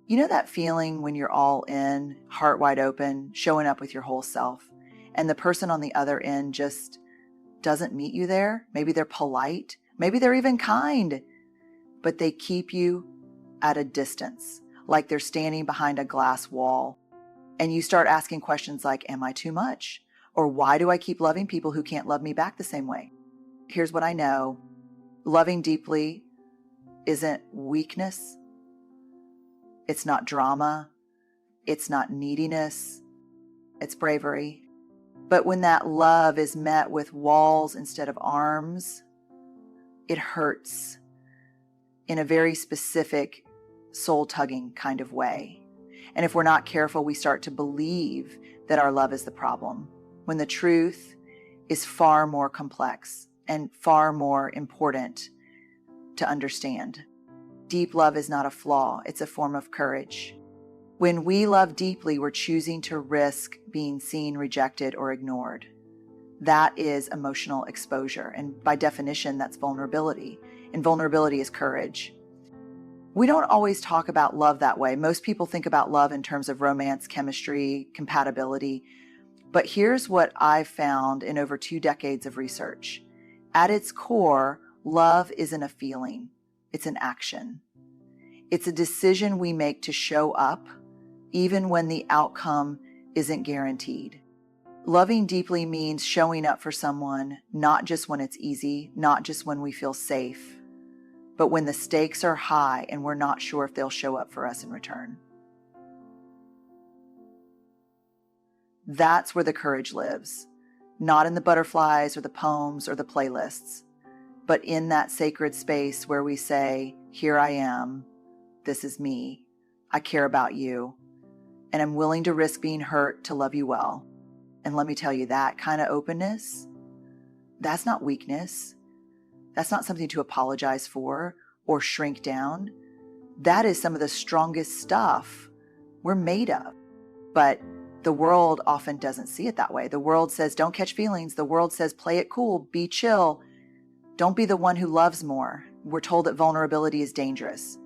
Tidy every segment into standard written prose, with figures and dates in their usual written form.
You know that feeling when you're all in, heart wide open, showing up with your whole self, and the person on the other end just doesn't meet you there? Maybe they're polite, maybe they're even kind, but they keep you at a distance, like they're standing behind a glass wall. And you start asking questions like, am I too much? Or why do I keep loving people who can't love me back the same way? Here's what I know. Loving deeply isn't weakness. It's not drama. It's not neediness. It's bravery. But when that love is met with walls instead of arms, it hurts in a very specific, soul-tugging kind of way. And if we're not careful, we start to believe that our love is the problem, when the truth is far more complex and far more important to understand. Deep love is not a flaw, it's a form of courage. When we love deeply, we're choosing to risk being seen, rejected, or ignored. That is emotional exposure, and by definition, that's vulnerability. And vulnerability is courage. We don't always talk about love that way. Most people think about love in terms of romance, chemistry, compatibility. But here's what I've found in over 2 decades of research. At its core, love isn't a feeling, it's an action. It's a decision we make to show up, even when the outcome isn't guaranteed. Loving deeply means showing up for someone, not just when it's easy, not just when we feel safe, but when the stakes are high and we're not sure if they'll show up for us in return. That's where the courage lives, not in the butterflies or the poems or the playlists, but in that sacred space where we say, here I am, this is me, I care about you, and I'm willing to risk being hurt to love you well. And let me tell you, that kind of openness, that's not weakness. That's not something to apologize for or shrink down. That is some of the strongest stuff we're made of. But the world often doesn't see it that way. The world says, don't catch feelings. The world says, play it cool, be chill. Don't be the one who loves more. We're told that vulnerability is dangerous,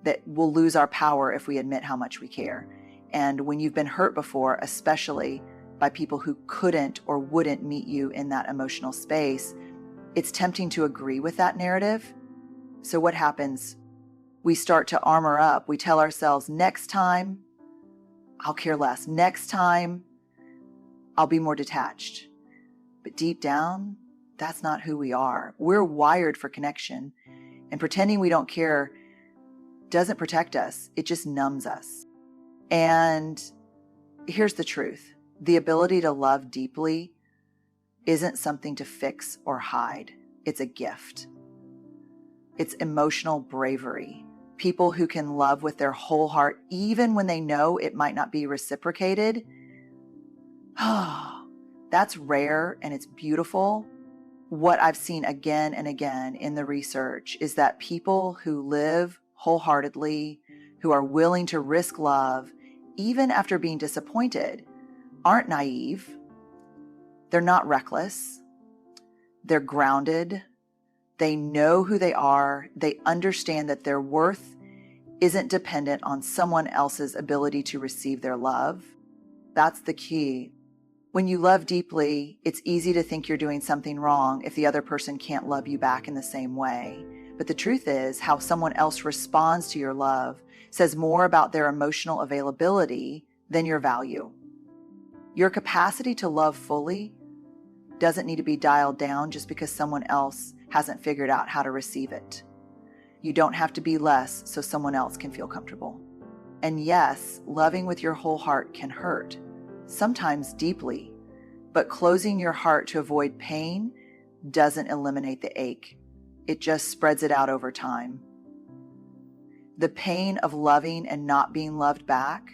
that we'll lose our power if we admit how much we care. And when you've been hurt before, especially by people who couldn't or wouldn't meet you in that emotional space, it's tempting to agree with that narrative. So what happens? We start to armor up. We tell ourselves, next time, I'll care less. Next time, I'll be more detached. But deep down, that's not who we are. We're wired for connection, and pretending we don't care doesn't protect us. It just numbs us. And here's the truth. The ability to love deeply isn't something to fix or hide. It's a gift. It's emotional bravery. People who can love with their whole heart, even when they know it might not be reciprocated. That's rare and it's beautiful. What I've seen again and again in the research is that people who live wholeheartedly, who are willing to risk love, even after being disappointed, aren't naive. They're not reckless. They're grounded. They know who they are. They understand that their worth isn't dependent on someone else's ability to receive their love. That's the key. When you love deeply, it's easy to think you're doing something wrong if the other person can't love you back in the same way. But the truth is, how someone else responds to your love says more about their emotional availability than your value. Your capacity to love fully doesn't need to be dialed down just because someone else hasn't figured out how to receive it. You don't have to be less so someone else can feel comfortable. And yes, loving with your whole heart can hurt, sometimes deeply, but closing your heart to avoid pain doesn't eliminate the ache. It just spreads it out over time. The pain of loving and not being loved back,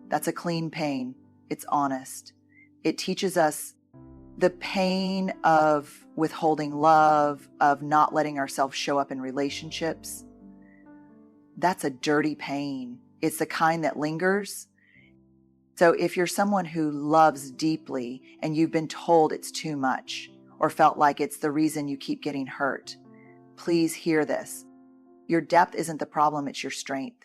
that's a clean pain. It's honest. It teaches us the pain of withholding love, of not letting ourselves show up in relationships. That's a dirty pain. It's the kind that lingers. So if you're someone who loves deeply and you've been told it's too much or felt like it's the reason you keep getting hurt, please hear this. Your depth isn't the problem, it's your strength.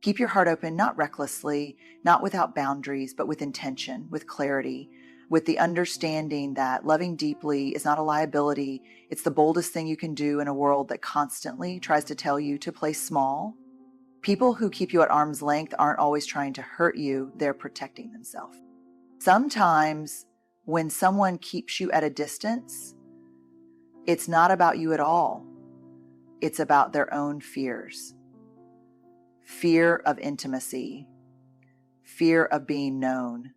Keep your heart open, not recklessly, not without boundaries, but with intention, with clarity, with the understanding that loving deeply is not a liability. It's the boldest thing you can do in a world that constantly tries to tell you to play small. People who keep you at arm's length aren't always trying to hurt you, they're protecting themselves. Sometimes when someone keeps you at a distance, it's not about you at all. It's about their own fears. Fear of intimacy, fear of being known,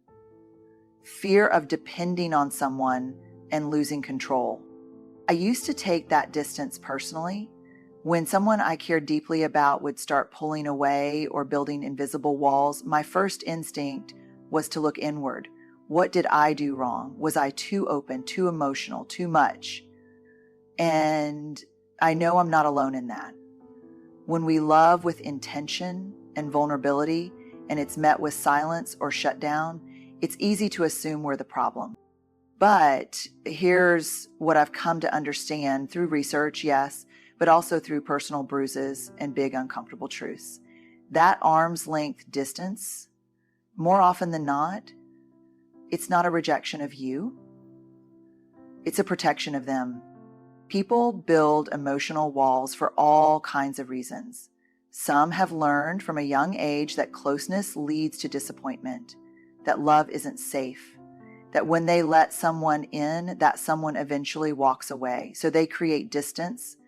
fear of depending on someone and losing control. I used to take that distance personally. When someone I cared deeply about would start pulling away or building invisible walls, my first instinct was to look inward. What did I do wrong? Was I too open, too emotional, too much? And I know I'm not alone in that. When we love with intention and vulnerability, and it's met with silence or shut down, it's easy to assume we're the problem. But here's what I've come to understand through research, yes, but also through personal bruises and big uncomfortable truths. That arm's length distance, more often than not, it's not a rejection of you. It's a protection of them. People build emotional walls for all kinds of reasons. Some have learned from a young age that closeness leads to disappointment, that love isn't safe, that when they let someone in, that someone eventually walks away. So they create distance,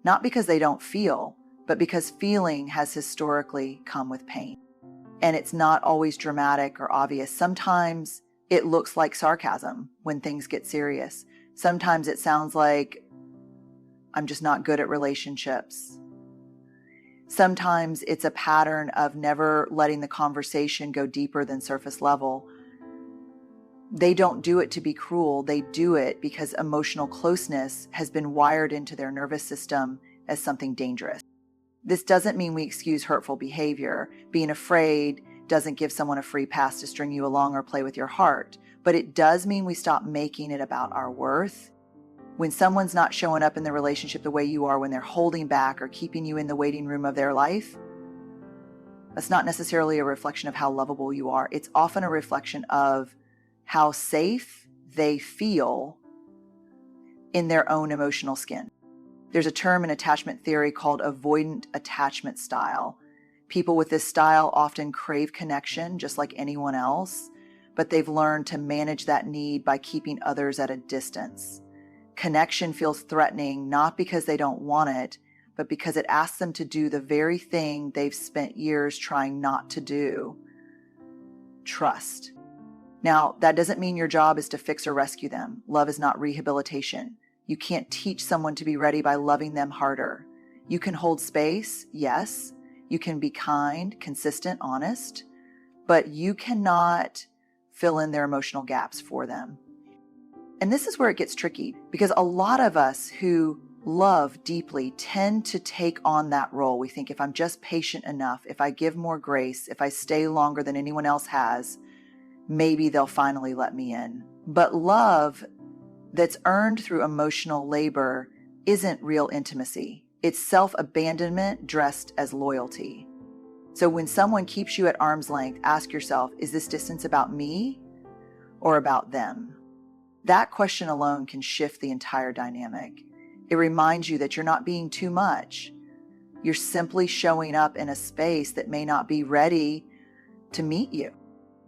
not because they don't feel, but because feeling has historically come with pain. And it's not always dramatic or obvious. Sometimes it looks like sarcasm when things get serious. Sometimes it sounds like, I'm just not good at relationships. Sometimes it's a pattern of never letting the conversation go deeper than surface level. They don't do it to be cruel. They do it because emotional closeness has been wired into their nervous system as something dangerous. This doesn't mean we excuse hurtful behavior. Being afraid doesn't give someone a free pass to string you along or play with your heart. But it does mean we stop making it about our worth. When someone's not showing up in the relationship the way you are, when they're holding back or keeping you in the waiting room of their life, that's not necessarily a reflection of how lovable you are. It's often a reflection of how safe they feel in their own emotional skin. There's a term in attachment theory called avoidant attachment style. People with this style often crave connection just like anyone else, but they've learned to manage that need by keeping others at a distance. Connection feels threatening, not because they don't want it, but because it asks them to do the very thing they've spent years trying not to do. Trust. Now, that doesn't mean your job is to fix or rescue them. Love is not rehabilitation. You can't teach someone to be ready by loving them harder. You can hold space, yes. You can be kind, consistent, honest, but you cannot fill in their emotional gaps for them. And this is where it gets tricky, because a lot of us who love deeply tend to take on that role. We think, if I'm just patient enough, if I give more grace, if I stay longer than anyone else has, maybe they'll finally let me in. But love that's earned through emotional labor isn't real intimacy. It's self-abandonment dressed as loyalty. So when someone keeps you at arm's length, ask yourself, is this distance about me or about them? That question alone can shift the entire dynamic. It reminds you that you're not being too much. You're simply showing up in a space that may not be ready to meet you.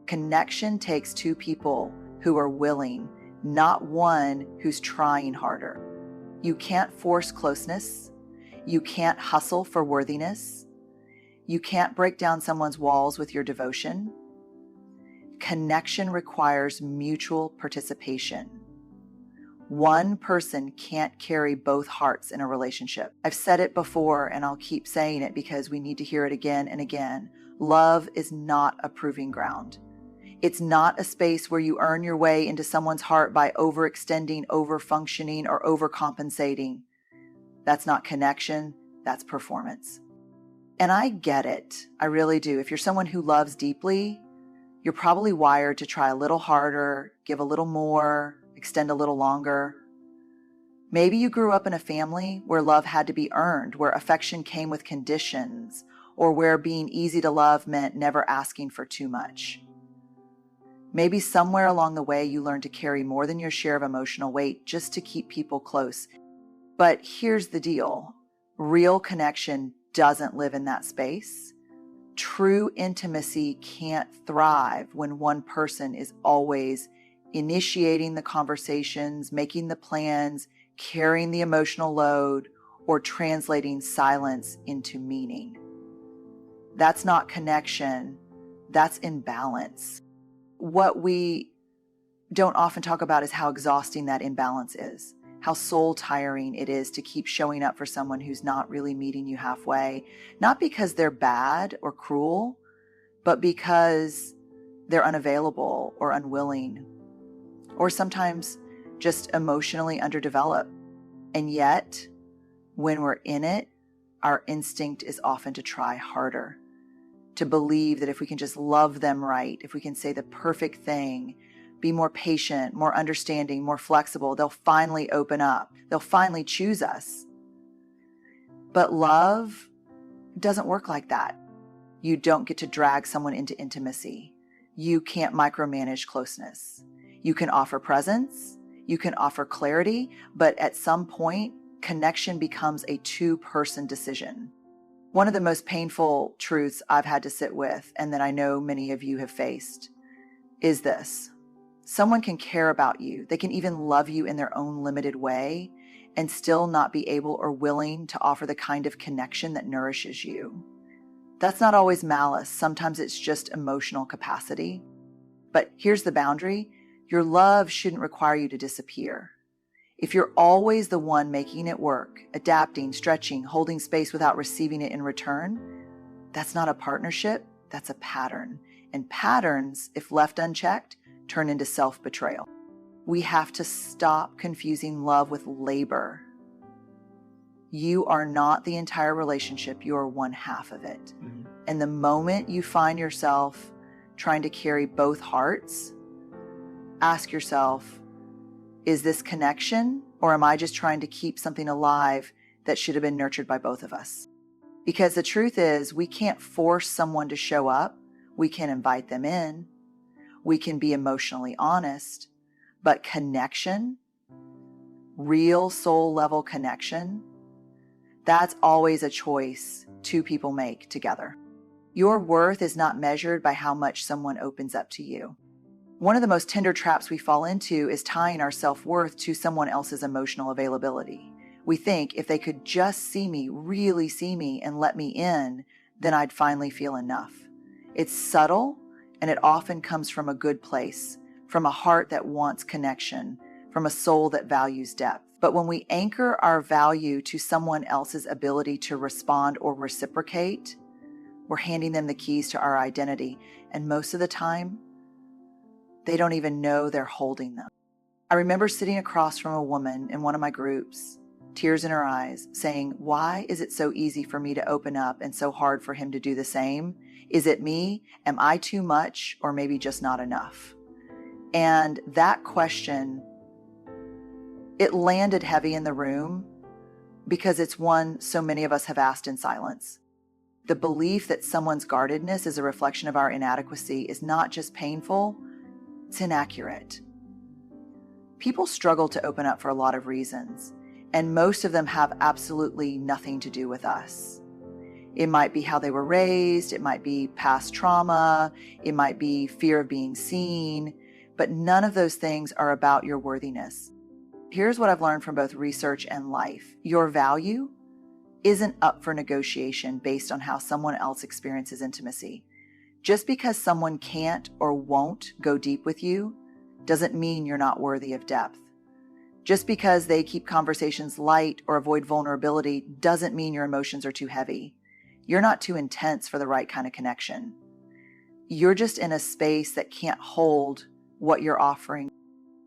Connection takes two people who are willing, not one who's trying harder. You can't force closeness. You can't hustle for worthiness. You can't break down someone's walls with your devotion. Connection requires mutual participation. One person can't carry both hearts in a relationship. I've said it before, and I'll keep saying it because we need to hear it again and again. Love is not a proving ground. It's not a space where you earn your way into someone's heart by overextending, overfunctioning, or overcompensating. That's not connection, that's performance. And I get it. I really do. If you're someone who loves deeply, you're probably wired to try a little harder, give a little more, extend a little longer. Maybe you grew up in a family where love had to be earned, where affection came with conditions, or where being easy to love meant never asking for too much. Maybe somewhere along the way you learned to carry more than your share of emotional weight just to keep people close. But here's the deal. Real connection doesn't live in that space. True intimacy can't thrive when one person is always initiating the conversations, making the plans, carrying the emotional load, or translating silence into meaning. That's not connection. That's imbalance. What we don't often talk about is how exhausting that imbalance is, how soul tiring it is to keep showing up for someone who's not really meeting you halfway, not because they're bad or cruel, but because they're unavailable or unwilling, or sometimes just emotionally underdeveloped. And yet, when we're in it, our instinct is often to try harder, to believe that if we can just love them right, if we can say the perfect thing, be more patient, more understanding, more flexible, they'll finally open up. They'll finally choose us. But love doesn't work like that. You don't get to drag someone into intimacy. You can't micromanage closeness. You can offer presence, you can offer clarity, but at some point, connection becomes a two-person decision. One of the most painful truths I've had to sit with, and that I know many of you have faced, is this. Someone can care about you. They can even love you in their own limited way and still not be able or willing to offer the kind of connection that nourishes you. That's not always malice. Sometimes it's just emotional capacity. But here's the boundary. Your love shouldn't require you to disappear. If you're always the one making it work, adapting, stretching, holding space without receiving it in return, that's not a partnership, that's a pattern. And patterns, if left unchecked, turn into self-betrayal. We have to stop confusing love with labor. You are not the entire relationship, you are one half of it. And the moment you find yourself trying to carry both hearts, ask yourself, is this connection, or am I just trying to keep something alive that should have been nurtured by both of us? Because the truth is, we can't force someone to show up. We can invite them in. We can be emotionally honest. But connection, real soul level connection, that's always a choice two people make together. Your worth is not measured by how much someone opens up to you. One of the most tender traps we fall into is tying our self-worth to someone else's emotional availability. We think if they could just see me, really see me, and let me in, then I'd finally feel enough. It's subtle, and it often comes from a good place, from a heart that wants connection, from a soul that values depth. But when we anchor our value to someone else's ability to respond or reciprocate, we're handing them the keys to our identity, and most of the time, they don't even know they're holding them. I remember sitting across from a woman in one of my groups, tears in her eyes, saying, "Why is it so easy for me to open up and so hard for him to do the same? Is it me? Am I too much, or maybe just not enough?" And that question, it landed heavy in the room because it's one so many of us have asked in silence. The belief that someone's guardedness is a reflection of our inadequacy is not just painful, it's inaccurate. People struggle to open up for a lot of reasons, and most of them have absolutely nothing to do with us. It might be how they were raised, it might be past trauma, it might be fear of being seen, but none of those things are about your worthiness. Here's what I've learned from both research and life. Your value isn't up for negotiation based on how someone else experiences intimacy. Just because someone can't or won't go deep with you doesn't mean you're not worthy of depth. Just because they keep conversations light or avoid vulnerability doesn't mean your emotions are too heavy. You're not too intense for the right kind of connection. You're just in a space that can't hold what you're offering.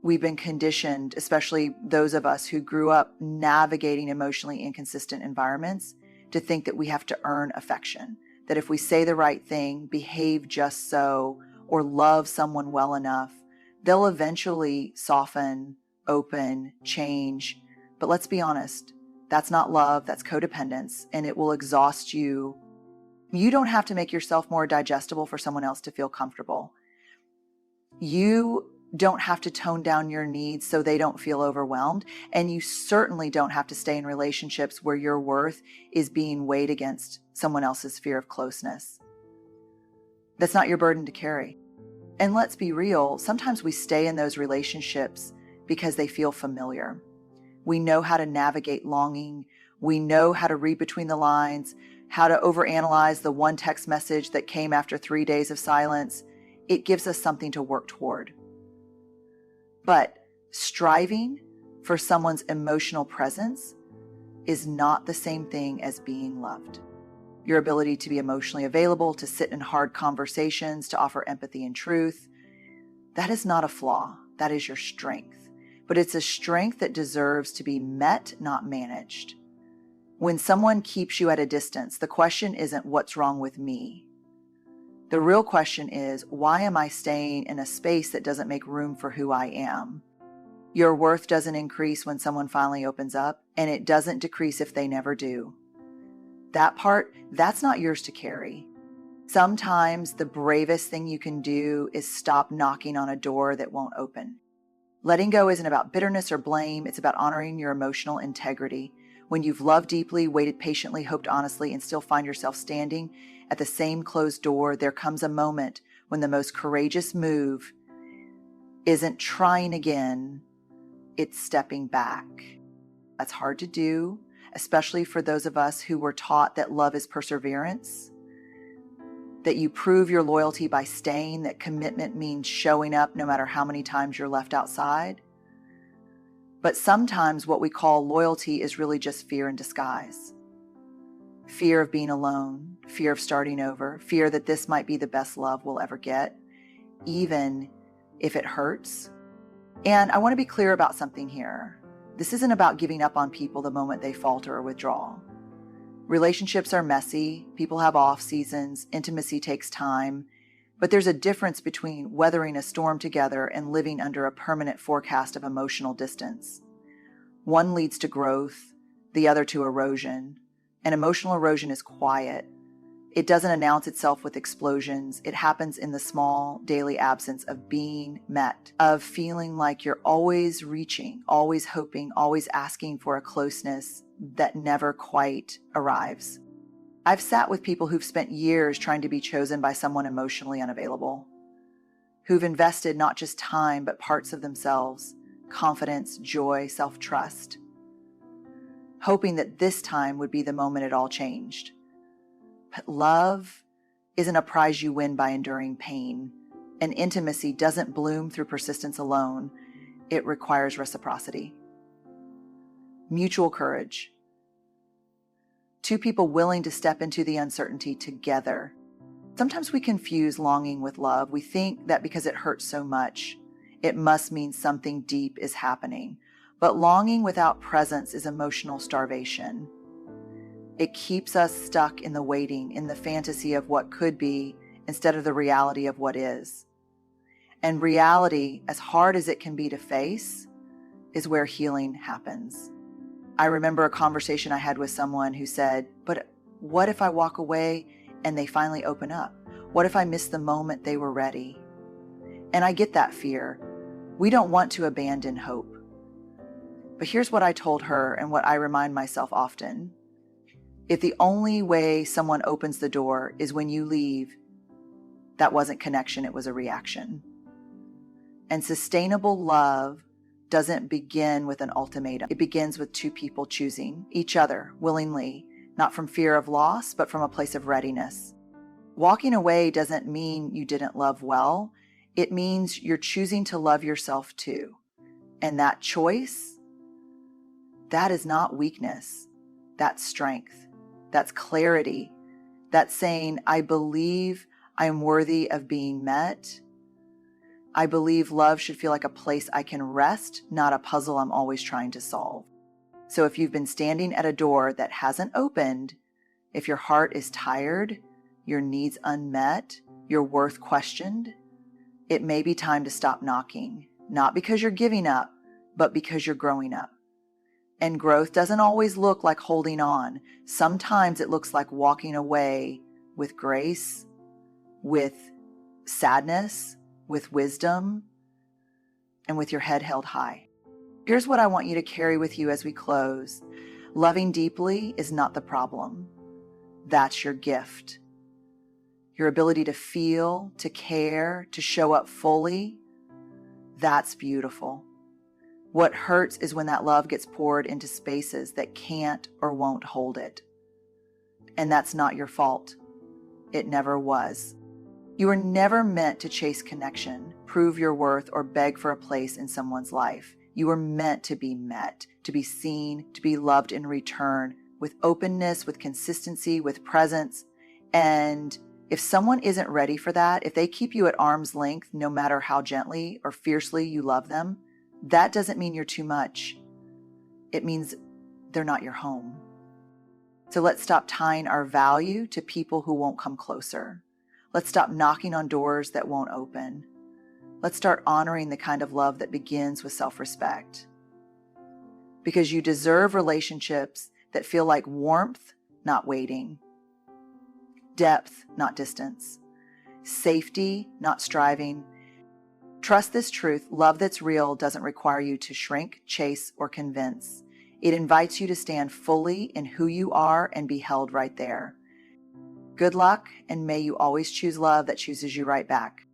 We've been conditioned, especially those of us who grew up navigating emotionally inconsistent environments, to think that we have to earn affection. That if we say the right thing, behave just so, or love someone well enough, they'll eventually soften, open, change. But let's be honest, that's not love, that's codependence, and it will exhaust you You don't have to make yourself more digestible for someone else to feel comfortable. You don't have to tone down your needs so they don't feel overwhelmed. And you certainly don't have to stay in relationships where your worth is being weighed against someone else's fear of closeness. That's not your burden to carry. And let's be real, sometimes we stay in those relationships because they feel familiar. We know how to navigate longing. We know how to read between the lines, how to overanalyze the one text message that came after 3 days of silence. It gives us something to work toward. But striving for someone's emotional presence is not the same thing as being loved. Your ability to be emotionally available, to sit in hard conversations, to offer empathy and truth, that is not a flaw. That is your strength. But it's a strength that deserves to be met, not managed. When someone keeps you at a distance, the question isn't what's wrong with me. The real question is, why am I staying in a space that doesn't make room for who I am? Your worth doesn't increase when someone finally opens up, and it doesn't decrease if they never do. That part, that's not yours to carry. Sometimes the bravest thing you can do is stop knocking on a door that won't open. Letting go isn't about bitterness or blame. It's about honoring your emotional integrity. When you've loved deeply, waited patiently, hoped honestly, and still find yourself standing at the same closed door, there comes a moment when the most courageous move isn't trying again, it's stepping back. That's hard to do, especially for those of us who were taught that love is perseverance, that you prove your loyalty by staying, that commitment means showing up no matter how many times you're left outside. But sometimes what we call loyalty is really just fear in disguise. Fear of being alone, fear of starting over, fear that this might be the best love we'll ever get, even if it hurts. And I want to be clear about something here. This isn't about giving up on people the moment they falter or withdraw. Relationships are messy, people have off seasons, intimacy takes time, but there's a difference between weathering a storm together and living under a permanent forecast of emotional distance. One leads to growth, the other to erosion. And emotional erosion is quiet. It doesn't announce itself with explosions. It happens in the small daily absence of being met, of feeling like you're always reaching, always hoping, always asking for a closeness that never quite arrives. I've sat with people who've spent years trying to be chosen by someone emotionally unavailable, who've invested not just time, but parts of themselves, confidence, joy, self-trust, hoping that this time would be the moment it all changed. But love isn't a prize you win by enduring pain, and intimacy doesn't bloom through persistence alone. It requires reciprocity. Mutual courage. Two people willing to step into the uncertainty together. Sometimes we confuse longing with love. We think that because it hurts so much, it must mean something deep is happening. But longing without presence is emotional starvation. It keeps us stuck in the waiting, in the fantasy of what could be, instead of the reality of what is. And reality, as hard as it can be to face, is where healing happens. I remember a conversation I had with someone who said, but what if I walk away and they finally open up? What if I miss the moment they were ready? And I get that fear. We don't want to abandon hope. But here's what I told her and what I remind myself often. If the only way someone opens the door is when you leave, that wasn't connection, it was a reaction. And sustainable love doesn't begin with an ultimatum. It begins with two people choosing each other willingly, not from fear of loss, but from a place of readiness. Walking away doesn't mean you didn't love well. It means you're choosing to love yourself too. And that choice, that is not weakness. That's strength. That's clarity. That's saying, I believe I am worthy of being met. I believe love should feel like a place I can rest, not a puzzle I'm always trying to solve. So if you've been standing at a door that hasn't opened, if your heart is tired, your needs unmet, your worth questioned, it may be time to stop knocking, not because you're giving up, but because you're growing up. And growth doesn't always look like holding on. Sometimes it looks like walking away with grace, with sadness, with wisdom, and with your head held high. Here's what I want you to carry with you as we close. Loving deeply is not the problem. That's your gift. Your ability to feel, to care, to show up fully, that's beautiful. What hurts is when that love gets poured into spaces that can't or won't hold it. And that's not your fault. It never was. You were never meant to chase connection, prove your worth, or beg for a place in someone's life. You were meant to be met, to be seen, to be loved in return, with openness, with consistency, with presence. And if someone isn't ready for that, if they keep you at arm's length, no matter how gently or fiercely you love them, that doesn't mean you're too much. It means they're not your home. So let's stop tying our value to people who won't come closer. Let's stop knocking on doors that won't open. Let's start honoring the kind of love that begins with self-respect. Because you deserve relationships that feel like warmth, not waiting. Depth, not distance. Safety, not striving. Trust this truth. Love that's real doesn't require you to shrink, chase, or convince. It invites you to stand fully in who you are and be held right there. Good luck, and may you always choose love that chooses you right back.